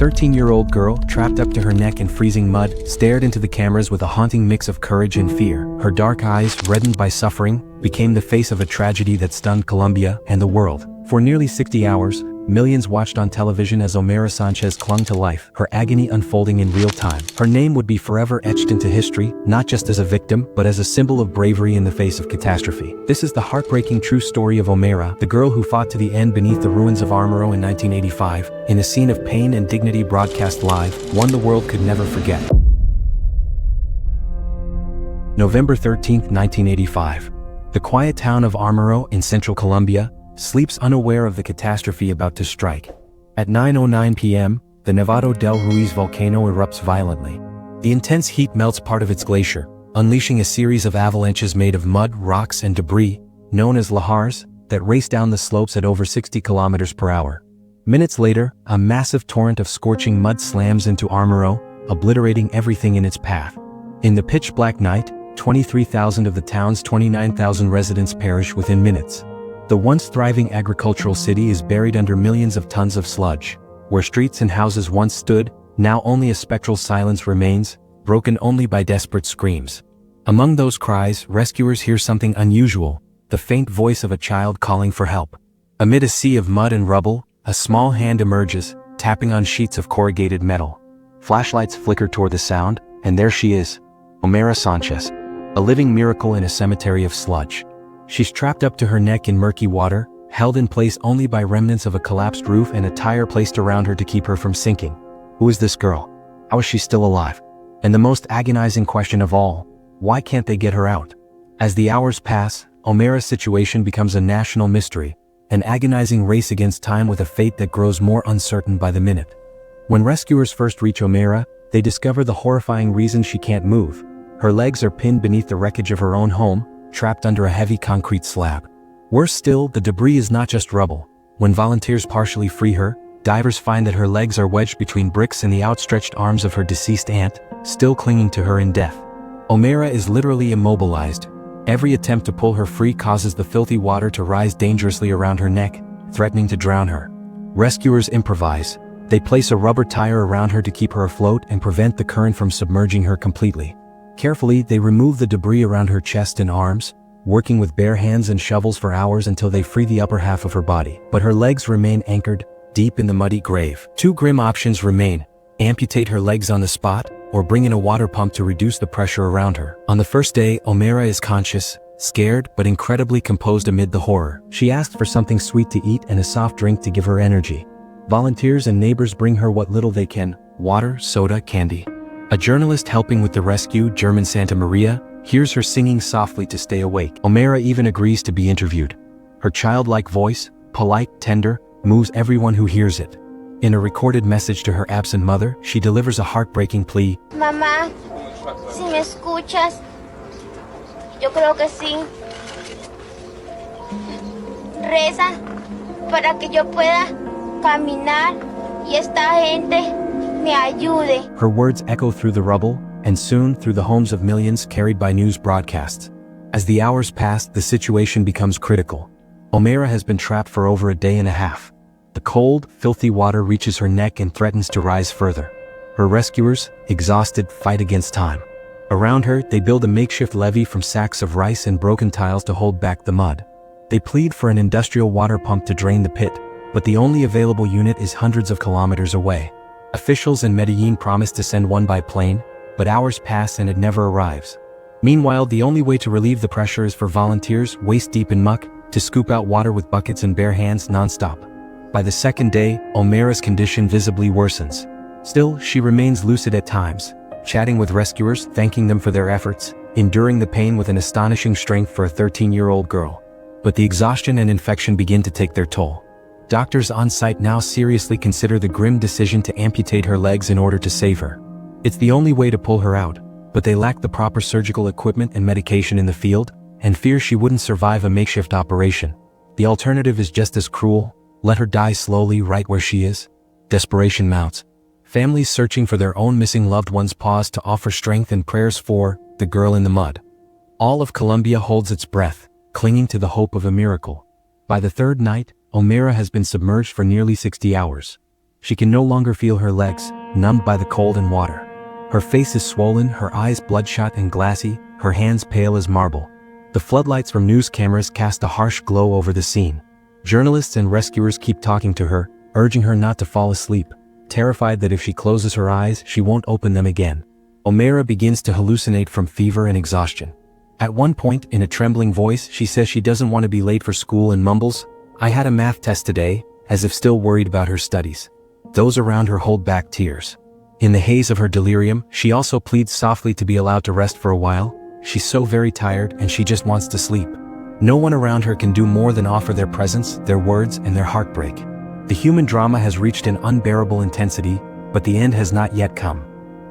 13-year-old girl, trapped up to her neck in freezing mud, stared into the cameras with a haunting mix of courage and fear. Her dark eyes, reddened by suffering, became the face of a tragedy that stunned Colombia and the world. For nearly 60 hours, millions watched on television as Omayra Sanchez clung to life, her agony unfolding in real time. Her name would be forever etched into history, not just as a victim, but as a symbol of bravery in the face of catastrophe. This is the heartbreaking true story of Omayra, the girl who fought to the end beneath the ruins of Omayra in 1985, in a scene of pain and dignity broadcast live, one the world could never forget. November 13, 1985. The quiet town of Omayra in central Colombia sleeps unaware of the catastrophe about to strike. At 9:09 p.m., the Nevado del Ruiz volcano erupts violently. The intense heat melts part of its glacier, unleashing a series of avalanches made of mud, rocks, and debris, known as lahars, that race down the slopes at over 60 kilometers per hour. Minutes later, a massive torrent of scorching mud slams into Omayra, obliterating everything in its path. In the pitch-black night, 23,000 of the town's 29,000 residents perish within minutes. The once thriving agricultural city is buried under millions of tons of sludge. Where streets and houses once stood, now only a spectral silence remains, broken only by desperate screams. Among those cries, rescuers hear something unusual, the faint voice of a child calling for help. Amid a sea of mud and rubble, a small hand emerges, tapping on sheets of corrugated metal. Flashlights flicker toward the sound, and there she is, Omayra Sanchez, a living miracle in a cemetery of sludge. She's trapped up to her neck in murky water, held in place only by remnants of a collapsed roof and a tire placed around her to keep her from sinking. Who is this girl? How is she still alive? And the most agonizing question of all, why can't they get her out? As the hours pass, Omayra's situation becomes a national mystery, an agonizing race against time with a fate that grows more uncertain by the minute. When rescuers first reach Omayra, they discover the horrifying reason she can't move. Her legs are pinned beneath the wreckage of her own home, trapped under a heavy concrete slab. Worse still, the debris is not just rubble. When volunteers partially free her, divers find that her legs are wedged between bricks and the outstretched arms of her deceased aunt, still clinging to her in death. Omayra is literally immobilized. Every attempt to pull her free causes the filthy water to rise dangerously around her neck, threatening to drown her. Rescuers improvise. They place a rubber tire around her to keep her afloat and prevent the current from submerging her completely. Carefully, they remove the debris around her chest and arms, working with bare hands and shovels for hours until they free the upper half of her body. But her legs remain anchored, deep in the muddy grave. Two grim options remain: amputate her legs on the spot, or bring in a water pump to reduce the pressure around her. On the first day, Omayra is conscious, scared but incredibly composed amid the horror. She asks for something sweet to eat and a soft drink to give her energy. Volunteers and neighbors bring her what little they can: water, soda, candy. A journalist helping with the rescue, German Santa Maria, hears her singing softly to stay awake. Omayra even agrees to be interviewed. Her childlike voice, polite, tender, moves everyone who hears it. In a recorded message to her absent mother, she delivers a heartbreaking plea. Mamá, si me escuchas, yo creo que sí. Reza para que yo pueda caminar y esta gente me ayude. Her words echo through the rubble, and soon through the homes of millions carried by news broadcasts. As the hours pass, the situation becomes critical. Omayra has been trapped for over a day and a half. The cold, filthy water reaches her neck and threatens to rise further. Her rescuers, exhausted, fight against time. Around her, they build a makeshift levee from sacks of rice and broken tiles to hold back the mud. They plead for an industrial water pump to drain the pit, but the only available unit is hundreds of kilometers away. Officials in Medellin promise to send one by plane, but hours pass and it never arrives. Meanwhile, the only way to relieve the pressure is for volunteers, waist-deep in muck, to scoop out water with buckets and bare hands non-stop. By the second day, Omayra's condition visibly worsens. Still, she remains lucid at times, chatting with rescuers, thanking them for their efforts, enduring the pain with an astonishing strength for a 13-year-old girl. But the exhaustion and infection begin to take their toll. Doctors on site now seriously consider the grim decision to amputate her legs in order to save her. It's the only way to pull her out, but they lack the proper surgical equipment and medication in the field, and fear she wouldn't survive a makeshift operation. The alternative is just as cruel: let her die slowly right where she is. Desperation mounts. Families searching for their own missing loved ones pause to offer strength and prayers for the girl in the mud. All of Colombia holds its breath, clinging to the hope of a miracle. By the third night, Omayra has been submerged for nearly 60 hours. She can no longer feel her legs, numbed by the cold and water. Her face is swollen, her eyes bloodshot and glassy, her hands pale as marble. The floodlights from news cameras cast a harsh glow over the scene. Journalists and rescuers keep talking to her, urging her not to fall asleep, terrified that if she closes her eyes, she won't open them again. Omayra begins to hallucinate from fever and exhaustion. At one point, in a trembling voice, she says she doesn't want to be late for school and mumbles, "I had a math test today," as if still worried about her studies. Those around her hold back tears. In the haze of her delirium, she also pleads softly to be allowed to rest for a while. She's so very tired and she just wants to sleep. No one around her can do more than offer their presence, their words, and their heartbreak. The human drama has reached an unbearable intensity, but the end has not yet come.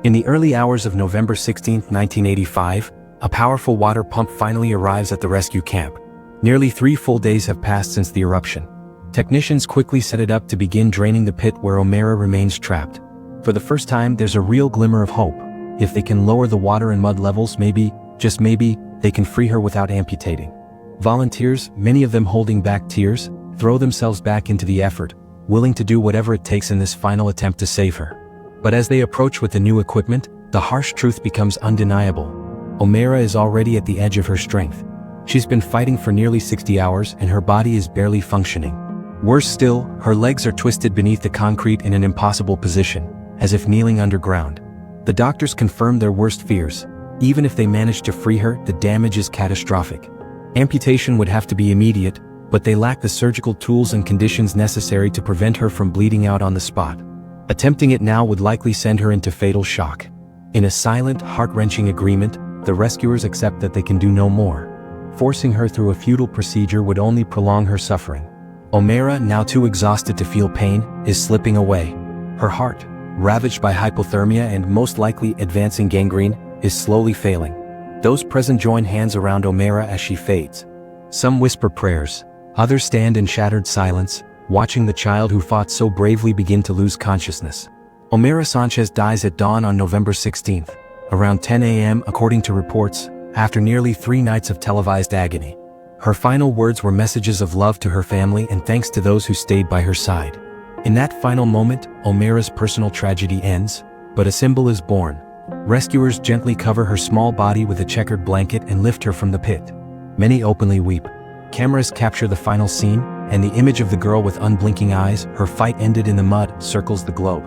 In the early hours of November 16, 1985, a powerful water pump finally arrives at the rescue camp. Nearly 3 full days have passed since the eruption. Technicians quickly set it up to begin draining the pit where Omayra remains trapped. For the first time, there's a real glimmer of hope. If they can lower the water and mud levels, maybe, just maybe, they can free her without amputating. Volunteers, many of them holding back tears, throw themselves back into the effort, willing to do whatever it takes in this final attempt to save her. But as they approach with the new equipment, the harsh truth becomes undeniable. Omayra is already at the edge of her strength. She's been fighting for nearly 60 hours and her body is barely functioning. Worse still, her legs are twisted beneath the concrete in an impossible position, as if kneeling underground. The doctors confirm their worst fears. Even if they manage to free her, the damage is catastrophic. Amputation would have to be immediate, but they lack the surgical tools and conditions necessary to prevent her from bleeding out on the spot. Attempting it now would likely send her into fatal shock. In a silent, heart-wrenching agreement, the rescuers accept that they can do no more. Forcing her through a futile procedure would only prolong her suffering. Omayra, now too exhausted to feel pain, is slipping away. Her heart, ravaged by hypothermia and most likely advancing gangrene, is slowly failing. Those present join hands around Omayra as she fades. Some whisper prayers, others stand in shattered silence, watching the child who fought so bravely begin to lose consciousness. Omayra Sanchez dies at dawn on November 16th, around 10 a.m. according to reports, after nearly 3 nights of televised agony. Her final words were messages of love to her family and thanks to those who stayed by her side. In that final moment, Omayra's personal tragedy ends, but a symbol is born. Rescuers gently cover her small body with a checkered blanket and lift her from the pit. Many openly weep. Cameras capture the final scene, and the image of the girl with unblinking eyes, her fight ended in the mud, circles the globe.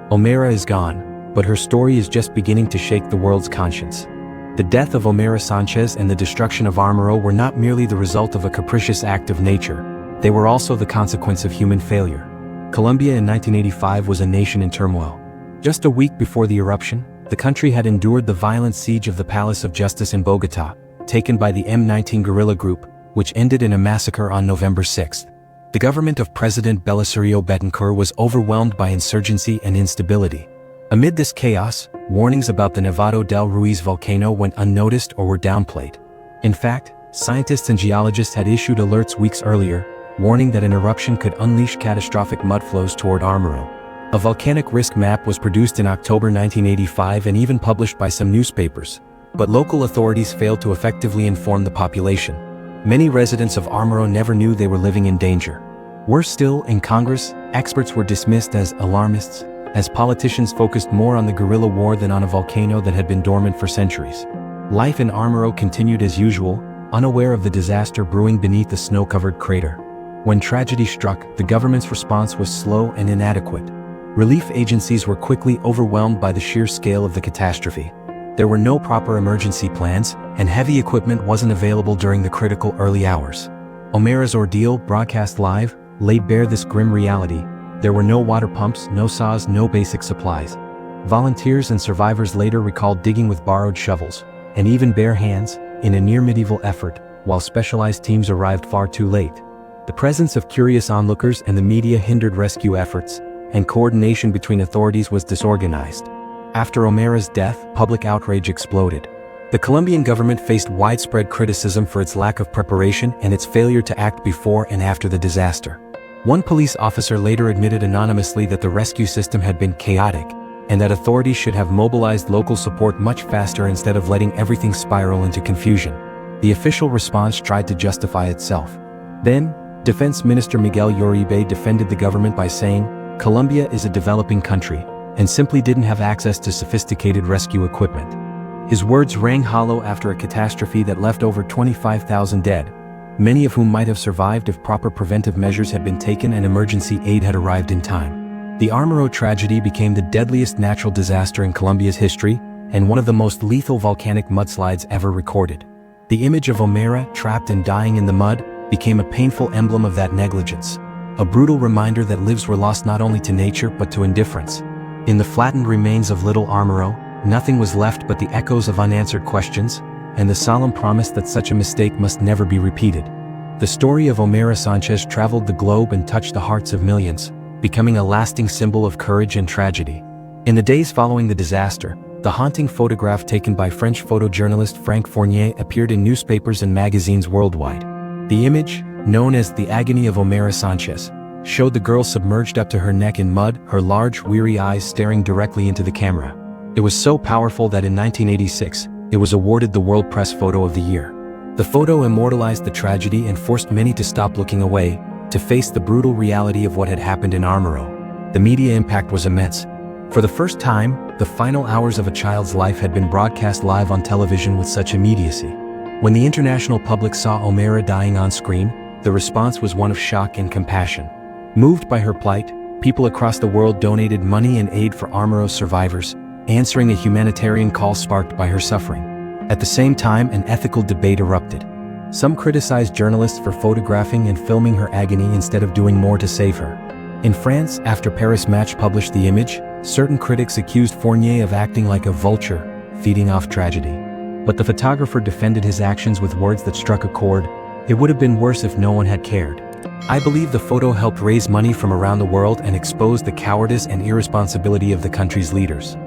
Omayra is gone, but her story is just beginning to shake the world's conscience. The death of Omayra Sanchez and the destruction of Armero were not merely the result of a capricious act of nature, they were also the consequence of human failure. Colombia in 1985 was a nation in turmoil. Just a week before the eruption, the country had endured the violent siege of the Palace of Justice in Bogotá, taken by the M19 guerrilla group, which ended in a massacre on November 6. The government of President Belisario Betancourt was overwhelmed by insurgency and instability. Amid this chaos, warnings about the Nevado del Ruiz volcano went unnoticed or were downplayed. In fact, scientists and geologists had issued alerts weeks earlier, warning that an eruption could unleash catastrophic mudflows toward Armero. A volcanic risk map was produced in October 1985 and even published by some newspapers, but local authorities failed to effectively inform the population. Many residents of Armero never knew they were living in danger. Worse still, in Congress, experts were dismissed as alarmists, as politicians focused more on the guerrilla war than on a volcano that had been dormant for centuries. Life in Armero continued as usual, unaware of the disaster brewing beneath the snow-covered crater. When tragedy struck, the government's response was slow and inadequate. Relief agencies were quickly overwhelmed by the sheer scale of the catastrophe. There were no proper emergency plans, and heavy equipment wasn't available during the critical early hours. Omayra's ordeal, broadcast live, laid bare this grim reality. There were no water pumps, no saws, no basic supplies. Volunteers and survivors later recalled digging with borrowed shovels, and even bare hands, in a near-medieval effort, while specialized teams arrived far too late. The presence of curious onlookers and the media hindered rescue efforts, and coordination between authorities was disorganized. After Omayra's death, public outrage exploded. The Colombian government faced widespread criticism for its lack of preparation and its failure to act before and after the disaster. One police officer later admitted anonymously that the rescue system had been chaotic, and that authorities should have mobilized local support much faster instead of letting everything spiral into confusion. The official response tried to justify itself. Then, Defense Minister Miguel Uribe defended the government by saying, Colombia is a developing country, and simply didn't have access to sophisticated rescue equipment. His words rang hollow after a catastrophe that left over 25,000 dead, many of whom might have survived if proper preventive measures had been taken and emergency aid had arrived in time. The Omayra tragedy became the deadliest natural disaster in Colombia's history, and one of the most lethal volcanic mudslides ever recorded. The image of Omayra, trapped and dying in the mud, became a painful emblem of that negligence, a brutal reminder that lives were lost not only to nature but to indifference. In the flattened remains of Little Omayra, nothing was left but the echoes of unanswered questions, and the solemn promise that such a mistake must never be repeated. The story of Omayra Sanchez traveled the globe and touched the hearts of millions, becoming a lasting symbol of courage and tragedy. In the days following the disaster, the haunting photograph taken by French photojournalist Frank Fournier appeared in newspapers and magazines worldwide. The image, known as the Agony of Omayra Sanchez, showed the girl submerged up to her neck in mud, her large, weary eyes staring directly into the camera. It was so powerful that in 1986, it was awarded the World Press Photo of the Year. The photo immortalized the tragedy and forced many to stop looking away, to face the brutal reality of what had happened in Omayra. The media impact was immense. For the first time, the final hours of a child's life had been broadcast live on television with such immediacy. When the international public saw Omayra dying on screen, the response was one of shock and compassion. Moved by her plight, people across the world donated money and aid for Omayra survivors, answering a humanitarian call sparked by her suffering. At the same time, an ethical debate erupted. Some criticized journalists for photographing and filming her agony instead of doing more to save her. In France, after Paris Match published the image, certain critics accused Fournier of acting like a vulture, feeding off tragedy. But the photographer defended his actions with words that struck a chord. It would have been worse if no one had cared. I believe the photo helped raise money from around the world and expose the cowardice and irresponsibility of the country's leaders.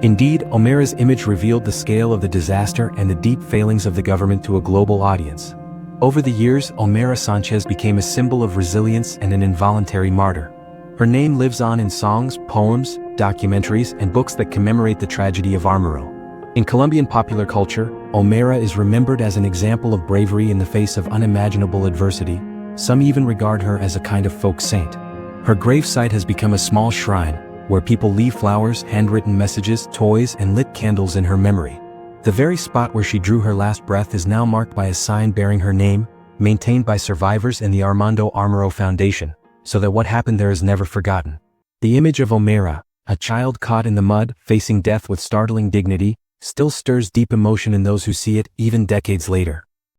Indeed, Omayra's image revealed the scale of the disaster and the deep failings of the government to a global audience. Over the years, Omayra Sanchez became a symbol of resilience and an involuntary martyr. Her name lives on in songs, poems, documentaries, and books that commemorate the tragedy of Omayra. In Colombian popular culture, Omayra is remembered as an example of bravery in the face of unimaginable adversity. Some even regard her as a kind of folk saint. Her gravesite has become a small shrine, where people leave flowers, handwritten messages, toys, and lit candles in her memory. The very spot where she drew her last breath is now marked by a sign bearing her name, maintained by survivors in the Armando Omayra Foundation, so that what happened there is never forgotten. The image of Omayra, a child caught in the mud, facing death with startling dignity, still stirs deep emotion in those who see it, even decades later.